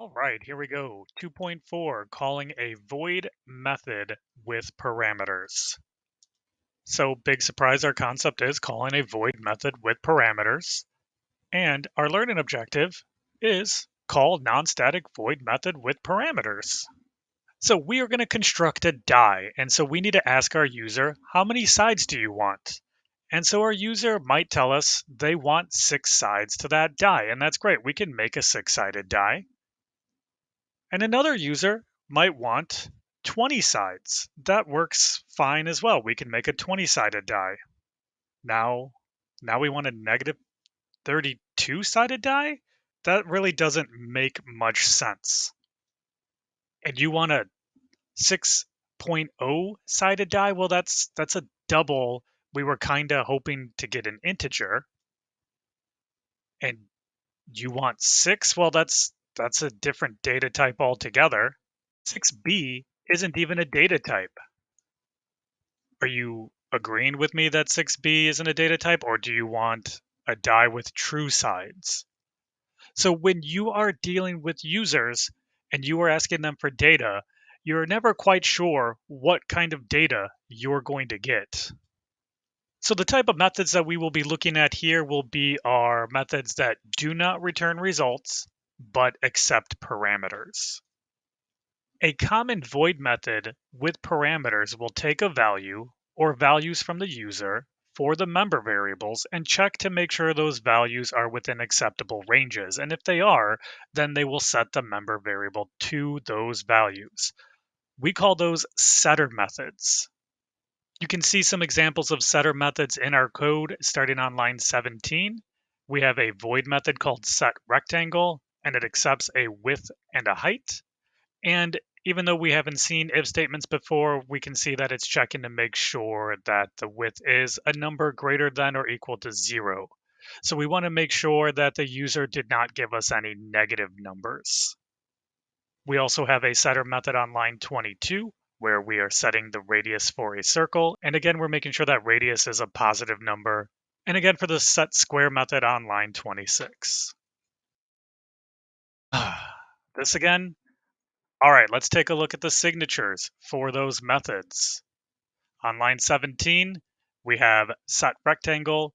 All right, here we go. 2.4, calling a void method with parameters. So, big surprise, our concept is calling a void method with parameters. And our learning objective is call non-static void method with parameters. So we are going to construct a die. And so we need to ask our user, how many sides do you want? And so our user might tell us they want 6 sides to that die. And that's great. We can make a 6-sided die. And another user might want 20 sides. That works fine as well. We can make a 20-sided die. Now, now we want a negative 32-sided die? That really doesn't make much sense. And you want a 6.0 sided die? Well, that's a double. We were kind of hoping to get an integer. And you want 6? Well, that's a different data type altogether. 6b isn't even a data type. Are you agreeing with me that 6b isn't a data type, or do you want a die with true sides? So when you are dealing with users and you are asking them for data, you're never quite sure what kind of data you're going to get. So the type of methods that we will be looking at here will be our methods that do not return results, but accept parameters. A common void method with parameters will take a value or values from the user for the member variables and check to make sure those values are within acceptable ranges. And if they are, then they will set the member variable to those values. We call those setter methods. You can see some examples of setter methods in our code starting on line 17. We have a void method called setRectangle, and it accepts a width and a height. And even though we haven't seen if statements before, we can see that it's checking to make sure that the width is a number greater than or equal to 0. So we want to make sure that the user did not give us any negative numbers. We also have a setter method on line 22, where we are setting the radius for a circle. And again, we're making sure that radius is a positive number. And again, for the set square method on line 26. This again. All right, let's take a look at the signatures for those methods. On line 17, we have set rectangle,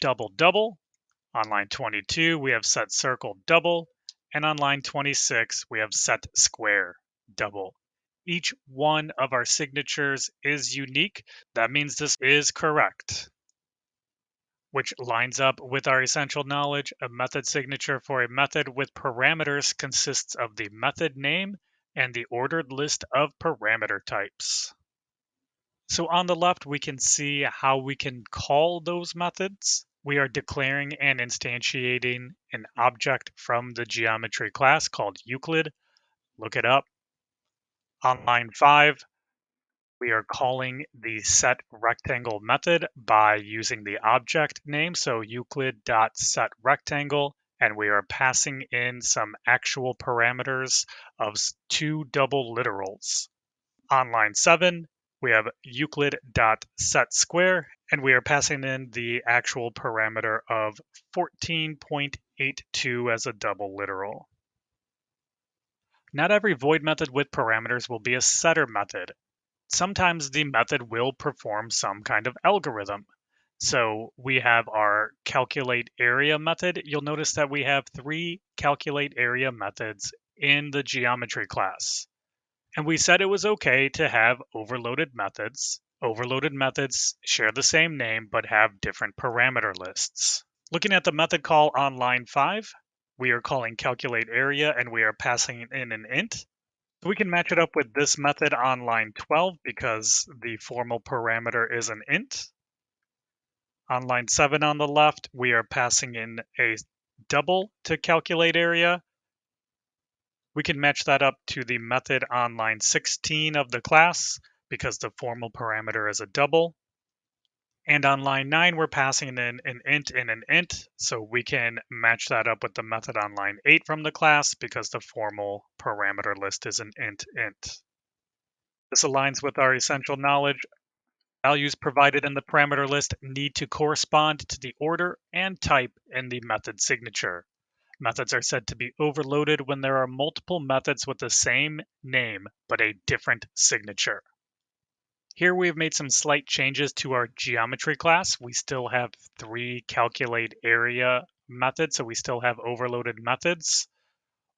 double, double. On line 22, we have set circle, double. And on line 26, we have set square, double. Each one of our signatures is unique. That means this is correct, which lines up with our essential knowledge. A method signature for a method with parameters consists of the method name and the ordered list of parameter types. So on the left, we can see how we can call those methods. We are declaring and instantiating an object from the geometry class called Euclid. Look it up. On line 5, we are calling the setRectangle method by using the object name, so Euclid.setRectangle, and we are passing in some actual parameters of 2 double literals. On line 7, we have Euclid.setSquare, and we are passing in the actual parameter of 14.82 as a double literal. Not every void method with parameters will be a setter method. Sometimes the method will perform some kind of algorithm. So we have our calculate area method. You'll notice that we have 3 calculate area methods in the geometry class. And we said it was okay to have overloaded methods. Overloaded methods share the same name but have different parameter lists. Looking at the method call on line 5, we are calling calculate area and we are passing in an int. We can match it up with this method on line 12 because the formal parameter is an int. On line 7 on the left, we are passing in a double to calculate area. We can match that up to the method on line 16 of the class because the formal parameter is a double. And on line 9, we're passing in an int and an int, so we can match that up with the method on line 8 from the class because the formal parameter list is an int. This aligns with our essential knowledge. Values provided in the parameter list need to correspond to the order and type in the method signature. Methods are said to be overloaded when there are multiple methods with the same name but a different signature. Here we have made some slight changes to our geometry class. We still have 3 calculate area methods, so we still have overloaded methods.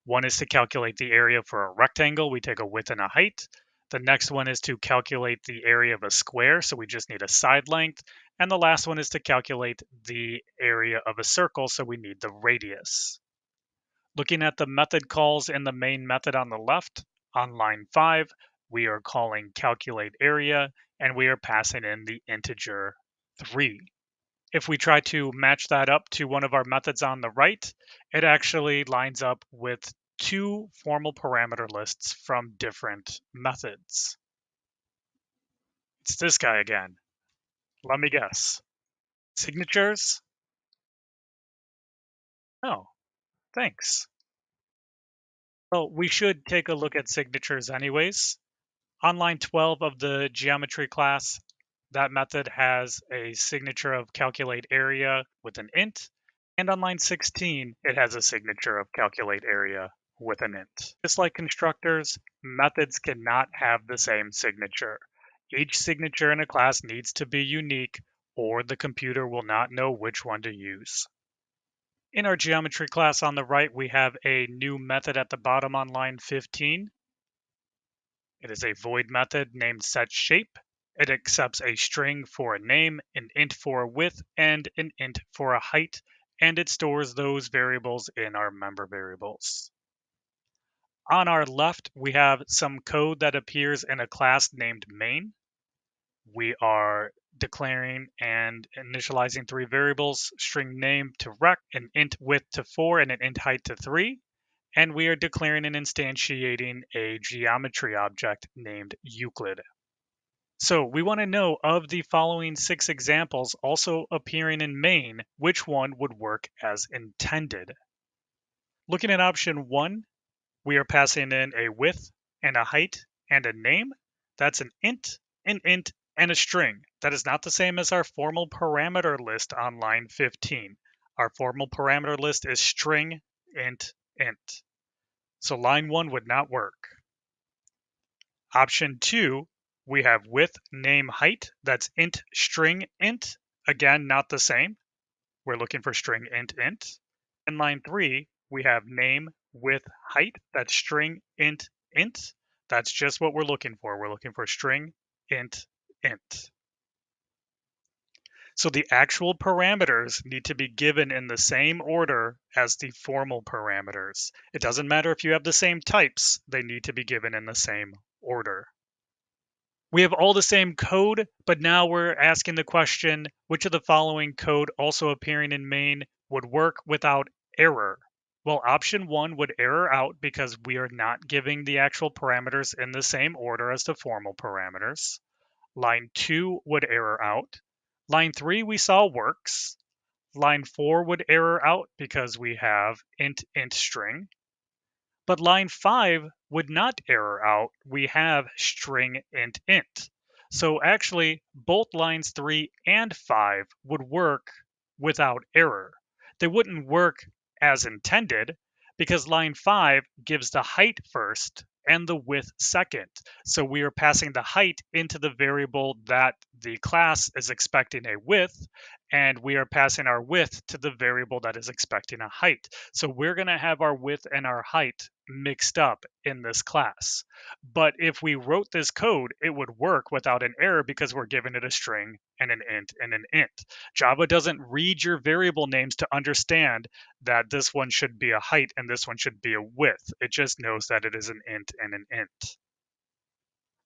One is to calculate the area for a rectangle. We take a width and a height. The next one is to calculate the area of a square, so we just need a side length. And the last one is to calculate the area of a circle, so we need the radius. Looking at the method calls in the main method on the left, on line 5, we are calling calculate area, and we are passing in the integer 3. If we try to match that up to one of our methods on the right, it actually lines up with 2 formal parameter lists from different methods. It's this guy again. Let me guess. Signatures? Oh, thanks. Well, we should take a look at signatures anyways. On line 12 of the geometry class, that method has a signature of calculate area with an int, and on line 16, it has a signature of calculate area with an int. Just like constructors, methods cannot have the same signature. Each signature in a class needs to be unique, or the computer will not know which one to use. In our geometry class on the right, we have a new method at the bottom on line 15. It is a void method named setShape. It accepts a string for a name, an int for a width, and an int for a height, and it stores those variables in our member variables. On our left, we have some code that appears in a class named main. We are declaring and initializing 3 variables, string name to rect, an int width to 4, and an int height to 3. And we are declaring and instantiating a geometry object named Euclid. So we want to know of the following 6 examples also appearing in main, which one would work as intended. Looking at option 1, we are passing in a width and a height and a name. That's an int, and a string. That is not the same as our formal parameter list on line 15. Our formal parameter list is string, int. So line 1 would not work. Option 2, we have width, name, height. That's int, string, int. Again, not the same. We're looking for string, int. In line 3, we have name, width, height. That's string, int. That's just what we're looking for. We're looking for string, int. So the actual parameters need to be given in the same order as the formal parameters. It doesn't matter if you have the same types, they need to be given in the same order. We have all the same code, but now we're asking the question, which of the following code also appearing in main would work without error? Well, option 1 would error out because we are not giving the actual parameters in the same order as the formal parameters. Line 2 would error out. Line 3 we saw works. Line 4 would error out because we have int string. But line 5 would not error out. We have string int. So actually, both lines 3 and 5 would work without error. They wouldn't work as intended because line 5 gives the height first and the width second. So we are passing the height into the variable that the class is expecting a width, and we are passing our width to the variable that is expecting a height. So we're going to have our width and our height mixed up in this class. But if we wrote this code, it would work without an error because we're giving it a string and an int and an int. Java doesn't read your variable names to understand that this one should be a height and this one should be a width. It just knows that it is an int and an int.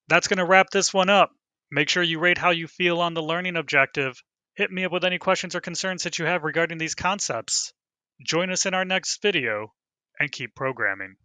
That's going to wrap this one up. Make sure you rate how you feel on the learning objective. Hit me up with any questions or concerns that you have regarding these concepts. Join us in our next video and keep programming.